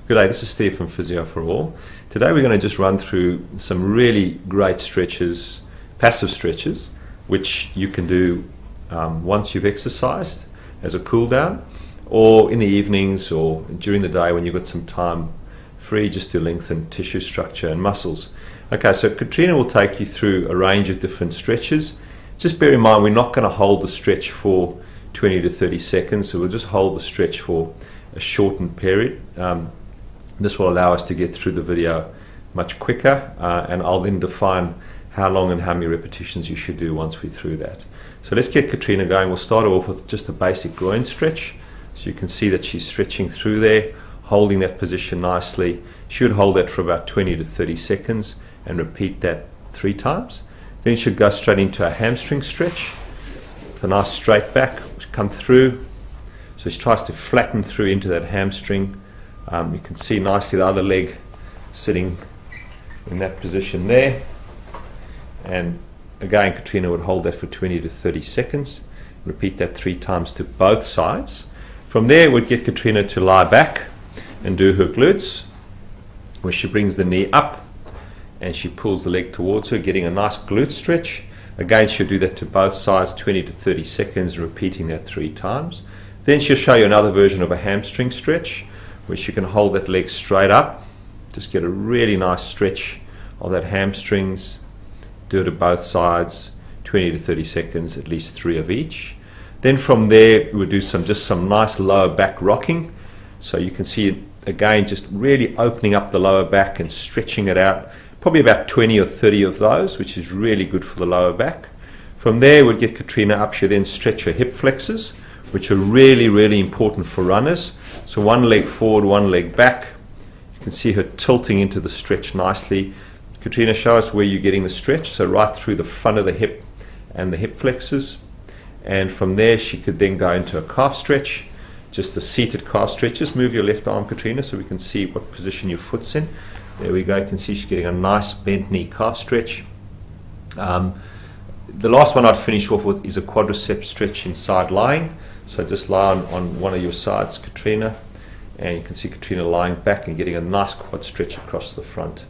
Good day, this is Steve from Physio for All. Today we're going to just run through some really great stretches, passive stretches, which you can do once you've exercised as a cool down, or in the evenings or during the day when you've got some time free just to lengthen tissue structure and muscles. Okay, so Katrina will take you through a range of different stretches. Just bear in mind we're not going to hold the stretch for 20 to 30 seconds, so we'll just hold the stretch for a shortened period. This will allow us to get through the video much quicker, and I'll then define how long and how many repetitions you should do once we're through that. So let's get Katrina going. We'll start off with just a basic groin stretch. So you can see that she's stretching through there, holding that position nicely. She would hold that for about 20 to 30 seconds and repeat that 3 times. Then she'll go straight into a hamstring stretch. With a nice straight back, come through. So she tries to flatten through into that hamstring. You can see nicely the other leg sitting in that position there. And again, Katrina would hold that for 20 to 30 seconds. Repeat that 3 times to both sides. From there, we'd get Katrina to lie back and do her glutes, where she brings the knee up and she pulls the leg towards her, getting a nice glute stretch. Again, she'll do that to both sides, 20 to 30 seconds, repeating that 3 times. Then she'll show you another version of a hamstring stretch, where she can hold that leg straight up, just get a really nice stretch of that hamstrings, do it to both sides, 20 to 30 seconds, at least 3 of each. Then from there we'll do just some nice lower back rocking. So you can see it again, just really opening up the lower back and stretching it out, probably about 20 or 30 of those, which is really good for the lower back. From there we'll get Katrina up. She'll then stretch her hip flexors, which are really important for runners. So one leg forward, one leg back. You can see her tilting into the stretch nicely. Katrina, show us where you're getting the stretch. So right through the front of the hip and the hip flexors. And from there she could then go into a calf stretch, just a seated calf stretch. Just move your left arm, Katrina, so we can see what position your foot's in. There we go. You can see she's getting a nice bent knee calf stretch. The last one I'd finish off with is a quadricep stretch inside lying. So just lie on one of your sides, Katrina, and you can see Katrina lying back and getting a nice quad stretch across the front.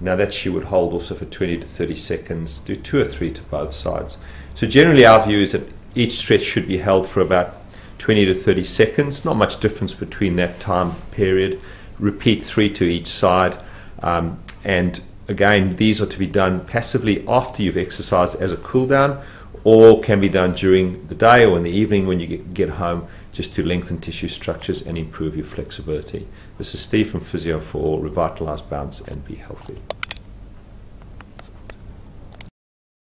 Now that she would hold also for 20 to 30 seconds, do 2 or 3 to both sides. So generally our view is that each stretch should be held for about 20 to 30 seconds, not much difference between that time period. Repeat 3 to each side, and again, these are to be done passively after you've exercised as a cool down, or can be done during the day or in the evening when you get home, just to lengthen tissue structures and improve your flexibility. This is Steve from Physio for All. Revitalize, bounce and be healthy.